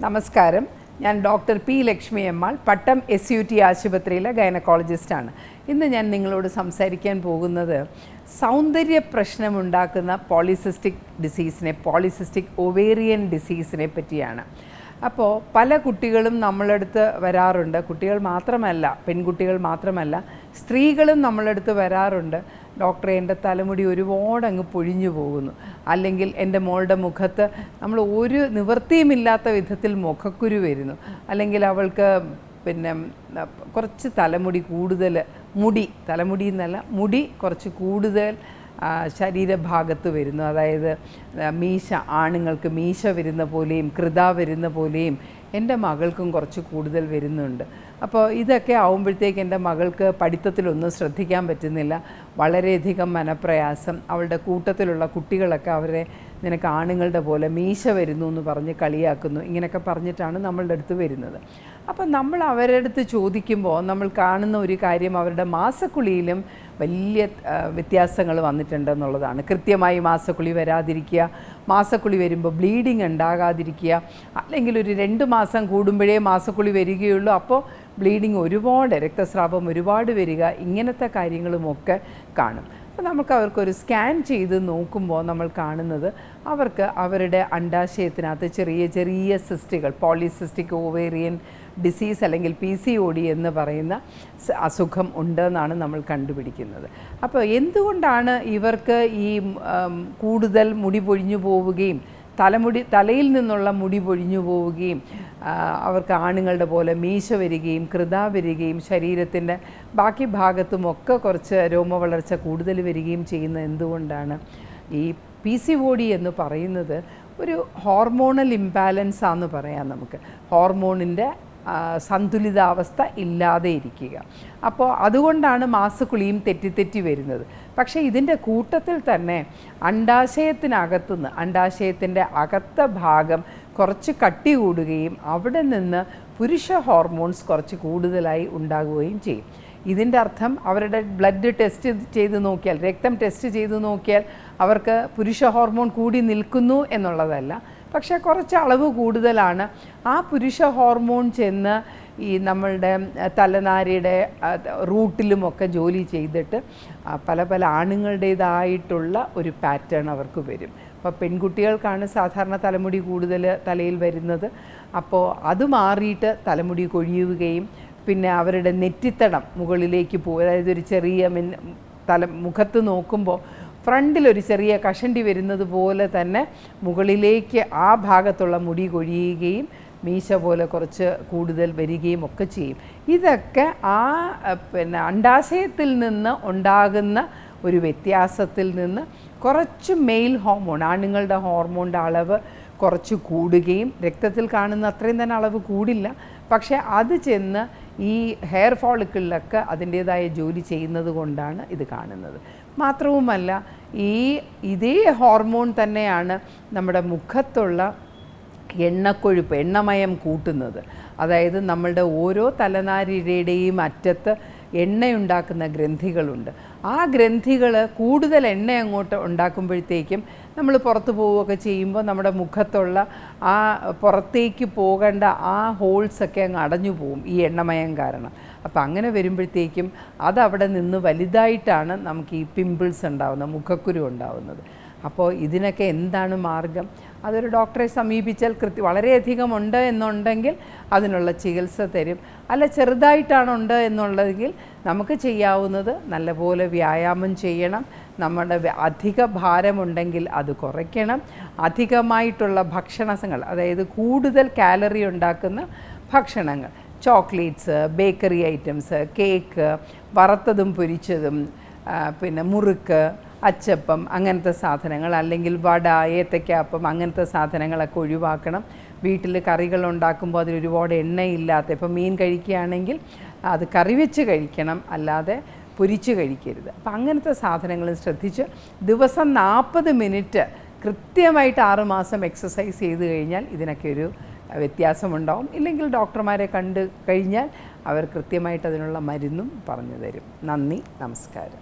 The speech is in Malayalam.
നമസ്കാരം. ഞാൻ ഡോക്ടർ പി ലക്ഷ്മി അമ്മാൾ, പട്ടം SUT ആശുപത്രിയിലെ ഗൈനക്കോളജിസ്റ്റാണ്. ഇന്ന് ഞാൻ നിങ്ങളോട് സംസാരിക്കാൻ പോകുന്നത് സൗന്ദര്യ പ്രശ്നമുണ്ടാക്കുന്ന പോളിസിസ്റ്റിക് ഡിസീസിനെ, പോളിസിസ്റ്റിക് ഒവേറിയൻ ഡിസീസിനെ പറ്റിയാണ്. അപ്പോൾ പല കുട്ടികളും നമ്മളടുത്ത് വരാറുണ്ട്. കുട്ടികൾ മാത്രമല്ല, പെൺകുട്ടികൾ മാത്രമല്ല, സ്ത്രീകളും നമ്മളടുത്ത് വരാറുണ്ട്. ഡോക്ടറെ, എൻ്റെ തലമുടി ഒരുപാട് അങ്ങ് പൊഴിഞ്ഞു പോകുന്നു, അല്ലെങ്കിൽ എൻ്റെ മോളുടെ മുഖത്ത് നമ്മൾ ഒരു നിവൃത്തിയുമില്ലാത്ത വിധത്തിൽ മുഖക്കുരു വരുന്നു, അല്ലെങ്കിൽ അവൾക്ക് കുറച്ച് തലമുടി കൂടുതൽ, തലമുടി എന്നല്ല, മുടി കുറച്ച് കൂടുതൽ ശരീരഭാഗത്ത് വരുന്നു. അതായത് മീശ, ആണുങ്ങൾക്ക് മീശ വരുന്ന പോലെയും കൃത വരുന്ന പോലെയും എൻ്റെ മകൾക്കും കുറച്ച് കൂടുതൽ വരുന്നുണ്ട്. അപ്പോൾ ഇതൊക്കെ ആവുമ്പോഴത്തേക്ക് എൻ്റെ മകൾക്ക് പഠിത്തത്തിലൊന്നും ശ്രദ്ധിക്കാൻ പറ്റുന്നില്ല, വളരെയധികം മനപ്രയാസം. അവളുടെ കൂട്ടത്തിലുള്ള കുട്ടികളൊക്കെ അവരെ നിനക്ക് ആണുങ്ങളുടെ പോലെ മീശ വരുന്നു എന്ന് പറഞ്ഞ് കളിയാക്കുന്നു. ഇങ്ങനെയൊക്കെ പറഞ്ഞിട്ടാണ് നമ്മളുടെ അടുത്ത് വരുന്നത്. അപ്പം നമ്മൾ അവരുടെ അടുത്ത് ചോദിക്കുമ്പോൾ നമ്മൾ കാണുന്ന ഒരു കാര്യം, അവരുടെ മാസക്കുളിയിലും വലിയ വ്യത്യാസങ്ങൾ വന്നിട്ടുണ്ടെന്നുള്ളതാണ്. കൃത്യമായി മാസക്കുളി വരാതിരിക്കുക, മാസക്കുളി വരുമ്പോൾ ബ്ലീഡിങ് ഉണ്ടാകാതിരിക്കുക, അല്ലെങ്കിൽ ഒരു 2 മാസം കൂടുമ്പോഴേ മാസക്കുളി വരികയുള്ളൂ, അപ്പോൾ ബ്ലീഡിങ് ഒരുപാട്, രക്തസ്രാവം ഒരുപാട് വരിക, ഇങ്ങനത്തെ കാര്യങ്ങളുമൊക്കെ കാണും. അപ്പോൾ നമുക്ക് അവർക്കൊരു സ്കാൻ ചെയ്ത് നോക്കുമ്പോൾ നമ്മൾ കാണുന്നത് അവർക്ക് അവരുടെ അണ്ഡാശയത്തിനകത്ത് ചെറിയ ചെറിയ സിസ്റ്റുകൾ, പോളിസിസ്റ്റിക് ഓവേറിയൻ ഡിസീസ് അല്ലെങ്കിൽ PCOD എന്ന് പറയുന്ന അസുഖം ഉണ്ടെന്നാണ് നമ്മൾ കണ്ടുപിടിക്കുന്നത്. അപ്പോൾ എന്തുകൊണ്ടാണ് ഇവർക്ക് ഈ കൂടുതൽ മുടി പൊഴിഞ്ഞു പോവുകയും തലയിൽ നിന്നുള്ള മുടി പൊഴിഞ്ഞു പോവുകയും അവർക്ക് ആണുങ്ങളുടെ പോലെ മീശ വരികയും കൃത വരികയും ശരീരത്തിൻ്റെ ബാക്കി ഭാഗത്തുമൊക്കെ കുറച്ച് രോമവളർച്ച കൂടുതൽ വരികയും ചെയ്യുന്നത് എന്തുകൊണ്ടാണ്? ഈ PCOD എന്ന് പറയുന്നത് ഒരു ഹോർമോണൽ ഇംബാലൻസ് ആണെന്ന് പറയാം നമുക്ക്. ഹോർമോണിൻ്റെ സന്തുലിതാവസ്ഥ ഇല്ലാതെ ഇരിക്കുക. അപ്പോൾ അതുകൊണ്ടാണ് മാസക്കുളിയും തെറ്റി വരുന്നത്. പക്ഷേ ഇതിൻ്റെ കൂട്ടത്തിൽ തന്നെ അണ്ഡാശയത്തിനകത്തുനിന്ന്, അണ്ഡാശയത്തിൻ്റെ അകത്ത ഭാഗം കുറച്ച് കട്ടി കൂടുകയും അവിടെ നിന്ന് പുരുഷ ഹോർമോൺസ് കുറച്ച് കൂടുതലായി ഉണ്ടാകുകയും ചെയ്യും. ഇതിൻ്റെ അർത്ഥം അവരുടെ ബ്ലഡ് ടെസ്റ്റ് ചെയ്ത് നോക്കിയാൽ, രക്തം ടെസ്റ്റ് ചെയ്ത് നോക്കിയാൽ അവർക്ക് പുരുഷ ഹോർമോൺ കൂടി നിൽക്കുന്നു എന്നുള്ളതല്ല, പക്ഷേ കുറച്ച് അളവ് കൂടുതലാണ്. ആ പുരുഷ ഹോർമോൺ ചെന്ന് ഈ നമ്മളുടെ തലനാരിയുടെ റൂട്ടിലുമൊക്കെ ജോലി ചെയ്തിട്ട് പല ആണുങ്ങളുടേതായിട്ടുള്ള ഒരു പാറ്റേൺ അവർക്ക് വരും. അപ്പോൾ പെൺകുട്ടികൾക്കാണ് സാധാരണ തലമുടി കൂടുതൽ തലയിൽ വരുന്നത്. അപ്പോൾ അത് മാറിയിട്ട് തലമുടി കൊഴിയുകയും പിന്നെ അവരുടെ നെറ്റിത്തടം മുകളിലേക്ക് പോകും. അതായത് ഒരു ചെറിയ മുഖത്ത് നോക്കുമ്പോൾ ഫ്രണ്ടിലൊരു ചെറിയ കഷണ്ടി വരുന്നത് പോലെ തന്നെ മുകളിലേക്ക് ആ ഭാഗത്തുള്ള മുടി കൊഴിയുകയും മീശ പോലെ കുറച്ച് കൂടുതൽ വരികയും ഒക്കെ ചെയ്യും. ഇതൊക്കെ അണ്ഡാശയത്തിൽ നിന്ന് ഉണ്ടാകുന്ന ഒരു വ്യത്യാസത്തിൽ നിന്ന് കുറച്ച് മെയിൽ ഹോർമോൺ, ആണുങ്ങളുടെ ഹോർമോണിൻ്റെ അളവ് കുറച്ച് കൂടുകയും, രക്തത്തിൽ കാണുന്ന അത്രയും തന്നെ അളവ് കൂടില്ല, പക്ഷേ അത് ചെന്ന് ഈ ഹെയർ ഫോളിക്കിളിലൊക്കെ അതിൻ്റേതായ ജോലി ചെയ്യുന്നത് കൊണ്ടാണ് ഇത് കാണുന്നത്. മാത്രവുമല്ല, ഇതേ ഹോർമോൺ തന്നെയാണ് നമ്മുടെ മുഖത്തുള്ള എണ്ണക്കൊഴുപ്പ്, എണ്ണമയം കൂട്ടുന്നത്. അതായത് നമ്മളുടെ ഓരോ തലനാരിഴയുടെയും അറ്റത്ത് എണ്ണയുണ്ടാക്കുന്ന ഗ്രന്ഥികളുണ്ട്. ആ ഗ്രന്ഥികൾ കൂടുതൽ എണ്ണ അങ്ങോട്ട് ഉണ്ടാക്കുമ്പോഴത്തേക്കും നമ്മൾ പുറത്ത് പോവുകയൊക്കെ ചെയ്യുമ്പോൾ നമ്മുടെ മുഖത്തുള്ള ആ പുറത്തേക്ക് പോകേണ്ട ആ ഹോൾസൊക്കെ അങ്ങ് അടഞ്ഞു പോവും ഈ എണ്ണമയം കാരണം. അപ്പോൾ അങ്ങനെ വരുമ്പോഴത്തേക്കും അതവിടെ നിന്ന് വലുതായിട്ടാണ് നമുക്ക് ഈ പിമ്പിൾസ് ഉണ്ടാകുന്നത്, മുഖക്കുരു ഉണ്ടാകുന്നത്. അപ്പോൾ ഇതിനൊക്കെ എന്താണ് മാർഗം? അതൊരു ഡോക്ടറെ സമീപിച്ചാൽ വളരെയധികം ഉണ്ട് എന്നുണ്ടെങ്കിൽ അതിനുള്ള ചികിത്സ തരും. അല്ല, ചെറുതായിട്ടാണുണ്ട് എന്നുള്ളതെങ്കിൽ നമുക്ക് ചെയ്യാവുന്നത് നല്ലപോലെ വ്യായാമം ചെയ്യണം. നമ്മുടെ അധിക ഭാരമുണ്ടെങ്കിൽ അത് കുറയ്ക്കണം. അധികമായിട്ടുള്ള ഭക്ഷണങ്ങൾ, അതായത് കൂടുതൽ കാലറി ഉണ്ടാക്കുന്ന ഭക്ഷണങ്ങൾ, ചോക്ലേറ്റ്സ്, ബേക്കറി ഐറ്റംസ്, കേക്ക്, വറുത്തതും പൊരിച്ചതും, പിന്നെ മുറുക്ക്, അച്ചപ്പം, അങ്ങനത്തെ സാധനങ്ങൾ, അല്ലെങ്കിൽ വട, ഏത്തയ്ക്കാപ്പം, അങ്ങനത്തെ സാധനങ്ങളൊക്കെ ഒഴിവാക്കണം. വീട്ടിൽ കറികൾ ഉണ്ടാക്കുമ്പോൾ അതിൽ ഒരുപാട് എണ്ണയില്ലാത്ത, ഇപ്പോൾ മീൻ കഴിക്കുകയാണെങ്കിൽ അത് കറി വെച്ച് കഴിക്കണം, അല്ലാതെ പൊരിച്ച് കഴിക്കരുത്. അപ്പം അങ്ങനത്തെ സാധനങ്ങൾ ശ്രദ്ധിച്ച് ദിവസം 40 മിനിറ്റ് കൃത്യമായിട്ട് 6 മാസം എക്സസൈസ് ചെയ്ത് കഴിഞ്ഞാൽ ഇതിനൊക്കെ ഒരു വ്യത്യാസമുണ്ടാവും. ഇല്ലെങ്കിൽ ഡോക്ടർമാരെ കണ്ടു കഴിഞ്ഞാൽ അവർ കൃത്യമായിട്ട് അതിനുള്ള മരുന്നും പറഞ്ഞു തരും. നന്ദി, നമസ്കാരം.